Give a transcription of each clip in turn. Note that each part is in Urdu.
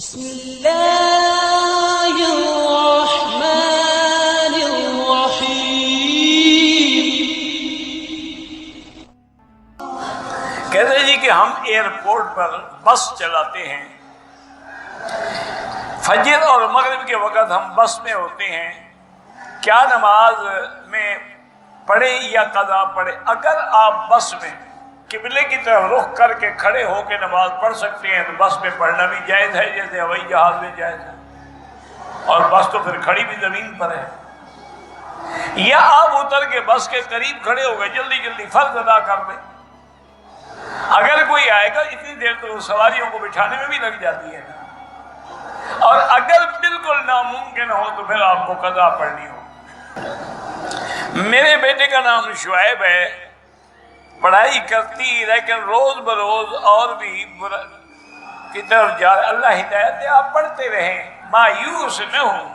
بسم اللہ الرحمن الرحیم۔ کہتے ہیں جی کہ ہم ایئرپورٹ پر بس چلاتے ہیں، فجر اور مغرب کے وقت ہم بس میں ہوتے ہیں، کیا نماز میں پڑھے یا قضا پڑھے؟ اگر آپ بس میں قبلے کی طرف رخ کر کے کھڑے ہو کے نماز پڑھ سکتے ہیں تو بس میں پڑھنا بھی جائز ہے، جیسے ہوائی جہاز میں جائز ہے، اور بس تو پھر کھڑی بھی زمین پر ہے۔ یا آپ اتر کے بس کے قریب کھڑے ہو گئے، جلدی جلدی فرض ادا کر دیں۔ اگر کوئی آئے گا اتنی دیر تو سواریوں کو بٹھانے میں بھی لگ جاتی ہے نا، اور اگر بالکل ناممکن ہو تو پھر آپ کو قضا پڑھنی ہو۔ میرے بیٹے کا نام شعیب ہے، پڑھائی کرتی لیکن روز بروز اور بھی کی طرف جا رہا۔ اللہ ہدایت دے، آپ پڑھتے رہیں، مایوس نہ ہوں۔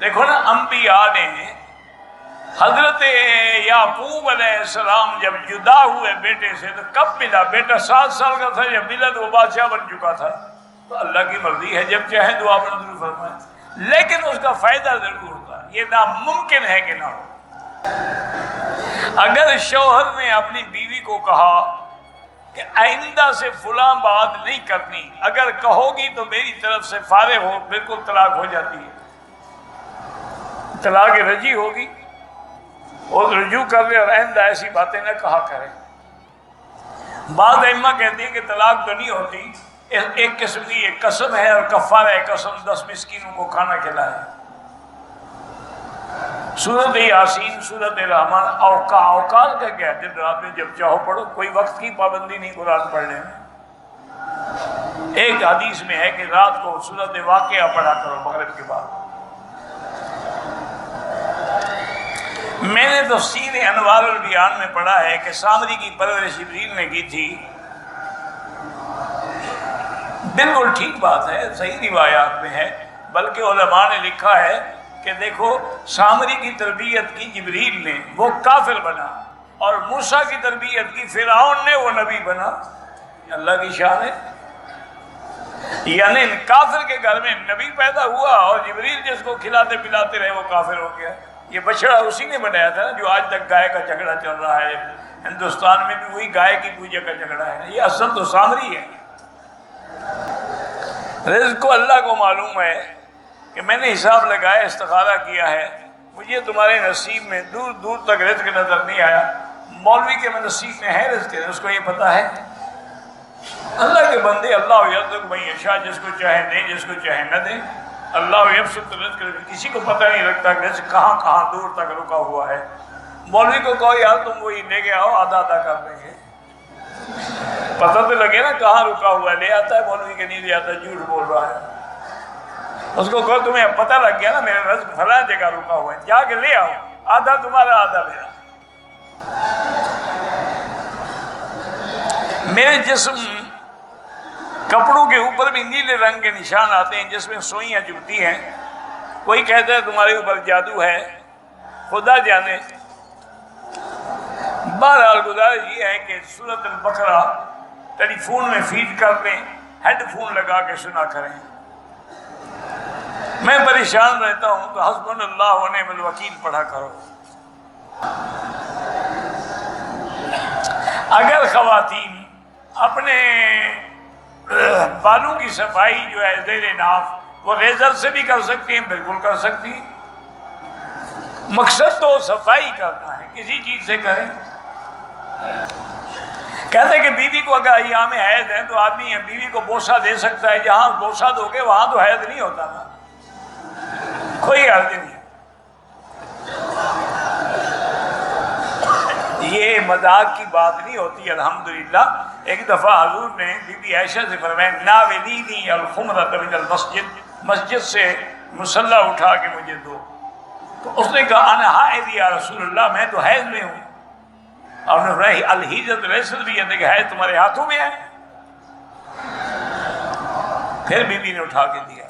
دیکھو نا، انبیاء نے حضرت یعقوب علیہ السلام جب جدا ہوئے بیٹے سے تو کب ملا؟ بیٹا 7 سال کا تھا جب ملا تو وہ بادشاہ بن چکا تھا۔ تو اللہ کی مرضی ہے، جب چاہے دعا منظور فرمائے، لیکن اس کا فائدہ ضرور ہوتا ہے۔ یہ ناممکن ہے کہ نہ ہو۔ اگر شوہر نے اپنی بیوی کو کہا کہ آئندہ سے فلاں بات نہیں کرنی، اگر کہو گی تو میری طرف سے فارغ ہو، بالکل طلاق ہو جاتی ہے، طلاق رجی ہوگی، اور رجوع کر لے اور آئندہ ایسی باتیں نہ کہا کرے۔ بعض ائمہ کہتے ہیں کہ طلاق تو نہیں ہوتی، ایک قسم کی ایک قسم ہے، اور کفارہ قسم 10 مسکینوں کو کھانا کھلائے۔ سورۃ یاسین، سورۃ رحمان، اوقات کا کیا؟ دن رات میں جب چاہو پڑھو، کوئی وقت کی پابندی نہیں قرآن پڑھنے میں۔ ایک حدیث میں ہے کہ رات کو سورۃ واقعہ پڑھا کرو مغرب کے بعد۔ میں نے تفسیر انوار البیان میں پڑھا ہے کہ سامری کی پرورش جبریل نے کی تھی۔ بالکل ٹھیک بات ہے، صحیح روایات میں ہے، بلکہ علماء نے لکھا ہے کہ دیکھو، سامری کی تربیت کی جبریل نے، وہ کافر بنا، اور موسیٰ کی تربیت کی فرعون نے، وہ نبی بنا۔ اللہ کی شان ہے، یعنی کافر کے گھر میں نبی پیدا ہوا، اور جبریل جس کو کھلاتے پلاتے رہے وہ کافر ہو گیا۔ یہ بچڑا اسی نے بنایا تھا نا، جو آج تک گائے کا جھگڑا چل رہا ہے ہندوستان میں بھی، وہی گائے کی پوجا کا جھگڑا ہے۔ یہ اصل تو سامری ہے۔ رزق کو اللہ کو معلوم ہے کہ میں نے حساب لگایا، استخارہ کیا ہے، مجھے تمہارے نصیب میں دور دور تک رزق نظر نہیں آیا۔ مولوی کے نصیب میں ہے رزق، اس کو یہ پتہ ہے۔ اللہ کے بندے، اللہ یرزق من یشاء، جس کو چاہے دے، جس کو چاہے نہ دے۔ اللہ یبسط الرزق، کسی کو پتہ نہیں لگتا کہ رزق کہاں کہاں دور تک رکا ہوا ہے۔ مولوی کو کہو یار تم وہی لے کے آؤ، آدھا آدھا کر دیں گے، پتہ تو لگے نا کہاں رکا ہوا ہے۔ لے آتا ہے مولوی کے نہیں لے آتا، جھوٹ بول رہا ہے۔ اس کو کہو تمہیں پتہ لگ گیا نا میرا رزق فلاں جگہ رکا ہوا ہے، جا کے لے آؤ، آدھا تمہارا آدھا میرا۔ میرے جسم کپڑوں کے اوپر بھی نیلے رنگ کے نشان آتے ہیں جس میں سوئیاں چبھتی ہیں۔ کوئی کہتا ہے تمہارے اوپر جادو ہے، خدا جانے۔ بہرحال گزارش یہ ہے کہ سورۃ البقرہ ٹیلی فون میں فیڈ کر دیں، ہیڈ فون لگا کے سنا کریں۔ میں پریشان رہتا ہوں تو حسبنا اللہ و نعم الوکیل پڑھا کرو۔ اگر خواتین اپنے بالوں کی صفائی جو ہے زیر ناف، وہ ریزر سے بھی کر سکتی ہیں، بالکل کر سکتی ہیں۔ مقصد تو صفائی کرنا ہے، کسی چیز سے کریں۔ کہتے ہیں کہ بیوی کو اگر ایام حیض ہیں تو آدمی بیوی کو بوسہ دے سکتا ہے، جہاں بوسہ دو گے وہاں تو حیض نہیں ہوتا نا، کوئی حرج نہیں۔ یہ مذاق کی بات نہیں ہوتی، الحمدللہ۔ ایک دفعہ حضور نے بی بی عائشہ سے فرمایا، ناولینی الخمرۃ من المسجد، مسجد سے مصلی اٹھا کے مجھے دو۔ تو اس نے کہا انا حائض یا رسول اللہ، میں تو حیض میں ہوں۔ اور نے فرمایا الحیضۃ لیست بیدک، حیض تمہارے ہاتھوں میں ہے۔ پھر بی بی نے اٹھا کے دیا۔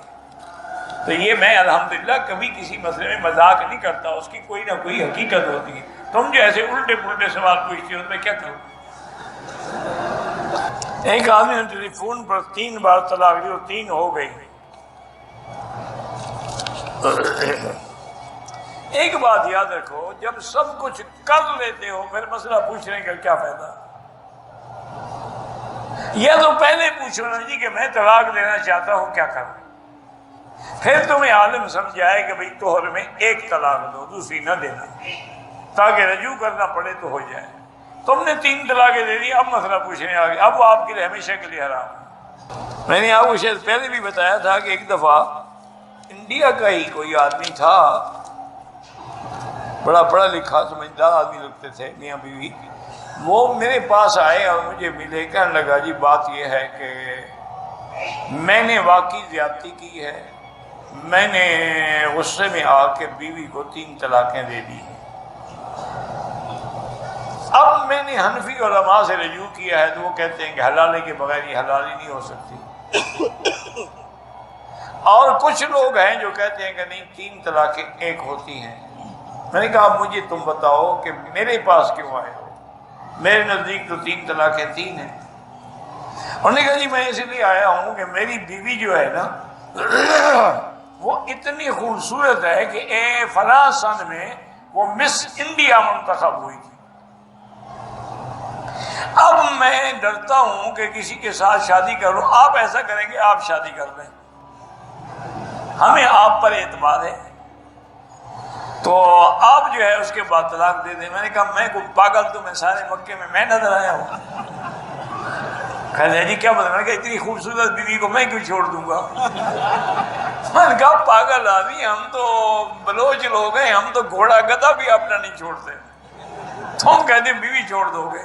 تو یہ میں الحمدللہ کبھی کسی مسئلے میں مذاق نہیں کرتا، اس کی کوئی نہ کوئی حقیقت ہوتی ہے۔ تم جو ایسے الٹے پلٹے سوال پوچھتے ہو، میں کیا کروں؟ ایک آدمی نے ٹیلی فون پر 3 بار طلاق دی اور 3 ہو گئی۔ ایک بات یاد رکھو، جب سب کچھ کر لیتے ہو پھر مسئلہ پوچھنے کا کیا فائدہ؟ یا تو پہلے پوچھو نا جی کہ میں طلاق دینا چاہتا ہوں، کیا کروں؟ پھر تمہیں عالم سمجھائے کہ بھئی توہر میں 1 طلاق دو، دوسری نہ دینا، تاکہ رجوع کرنا پڑے تو ہو جائے۔ تم نے 3 طلاقیں دے دی، اب مسئلہ پوچھنے آ گیا، اب وہ آپ کے لیے ہمیشہ کے لیے حرام ہے۔ میں نے آپ کو شاید پہلے بھی بتایا تھا کہ ایک دفعہ انڈیا کا ہی کوئی آدمی تھا، بڑا پڑھا لکھا سمجھدار آدمی لگتے تھے، میاں بیوی، وہ میرے پاس آئے اور مجھے ملے، کہنے لگا جی بات یہ ہے کہ میں نے واقعی زیادتی کی ہے، میں نے غصے میں آ کے بیوی کو 3 طلاقیں دے دی، اب میں نے حنفی علماء سے رجوع کیا ہے تو وہ کہتے ہیں کہ حلالے کے بغیر یہ حلالی نہیں ہو سکتی، اور کچھ لوگ ہیں جو کہتے ہیں کہ نہیں 3 طلاقیں 1 ہوتی ہیں۔ میں نے کہا مجھے تم بتاؤ کہ میرے پاس کیوں آئے ہو، میرے نزدیک تو 3 طلاقیں 3 ہیں۔ انہوں نے کہا جی میں اس لیے آیا ہوں کہ میری بیوی جو ہے نا وہ اتنی خوبصورت ہے کہ فلاں سن میں وہ مس انڈیا منتخب ہوئی تھی، اب میں ڈرتا ہوں کہ کسی کے ساتھ شادی کروں، آپ ایسا کریں گے آپ شادی کر لیں، ہمیں آپ پر اعتماد ہے، تو آپ جو ہے اس کے بعد طلاق دے دیں۔ میں نے کہا میں کوئی پاگل تو میں سارے مکے میں نظر آیا ہوں؟ کہتے جی کیا مطلب؟ میں نے کہا اتنی خوبصورت بیوی کو میں کیوں چھوڑ دوں گا؟ میں نے کہا پاگل آدمی، ہم تو بلوچ لوگ ہیں، ہم تو گھوڑا گدھا بھی اپنا نہیں چھوڑتے، تم کہتے بیوی چھوڑ دو گے،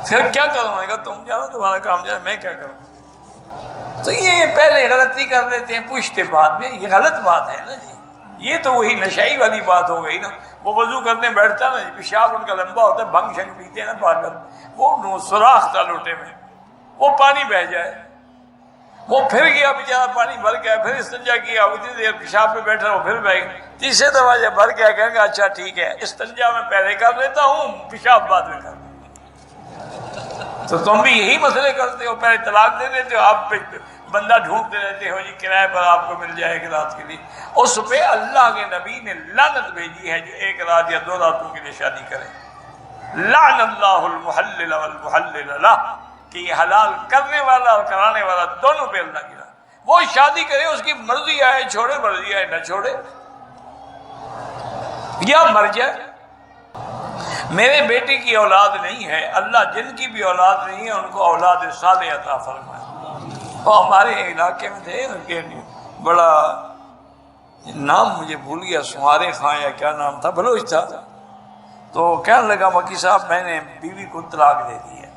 پھر کیا کروں؟ میں نے کہا تم جاؤ، تمہارا کام جائے، میں کیا کروں؟ تو یہ پہلے غلطی کر لیتے ہیں، پوچھتے بعد میں، یہ غلط بات ہے نا جی، یہ تو وہی نشائی والی بات ہو گئی نا۔ وہ وضو کرنے بیٹھتا نا، پیشاب ان کا لمبا ہوتا ہے، بھنگ شنگ پیتے ہیں نا پاگل، وہ سوراخ تھا لوٹے میں، وہ پانی بہ جائے، وہ پھر گیا بیچارہ، پانی بھر گیا، پھر استنجا کیا، اتنی دیر پیشاب پہ بیٹھا، وہ پھر بہ گیا، تیسرے دفعہ جب بھر گیا کہیں گا اچھا ٹھیک ہے، استنجا میں پہلے کر لیتا ہوں، پیشاب بعد میں کر لیتا۔ تو تم بھی یہی مسئلے کرتے ہو، پہلے طلاق دے دیتے ہو، آپ بندہ ڈھونڈتے رہتے ہو جی کرائے پر آپ کو مل جائے ایک رات کے لیے، اس پہ اللہ کے نبی نے لعنت بھیجی ہے جو 1 رات یا 2 راتوں کے لیے شادی کرے۔ لعن اللہ المحلل والمحلل لہ، کہ یہ حلال کرنے والا اور کرانے والا دونوں پہ اللہ کی لعنت۔ وہ شادی کرے، اس کی مرضی آئے چھوڑے، مرضی آئے نہ چھوڑے، یا مر جائے۔ میرے بیٹے کی اولاد نہیں ہے، اللہ جن کی بھی اولاد نہیں ہے ان کو اولاد صالح عطا فرمائے۔ وہ ہمارے علاقے میں تھے کہ بڑا نام مجھے بھول گیا، سہارے خان یا کیا نام تھا، بلوچ تھا، تو کہنے لگا مکی صاحب میں نے بیوی کو طلاق دے دی ہے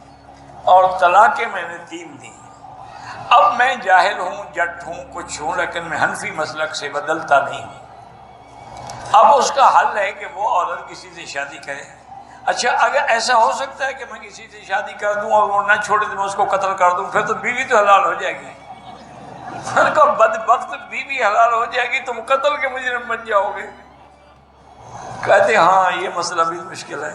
اور طلاقیں میں نے 3 دی، اب میں جاہل ہوں، جٹ ہوں، کچھ ہوں، لیکن میں حنفی مسلک سے بدلتا نہیں ہوں۔ اب اس کا حل ہے کہ وہ عورت کسی سے شادی کرے۔ اچھا اگر ایسا ہو سکتا ہے کہ میں کسی سے شادی کر دوں اور وہ نہ چھوڑے تو میں اس کو قتل کر دوں، پھر تو بیوی تو حلال ہو جائے گی۔ میں نے کہا بدبخت بیوی حلال ہو جائے گی، تم قتل کے مجرم بن جاؤ گے۔ کہتے ہاں یہ مسئلہ بھی مشکل ہے۔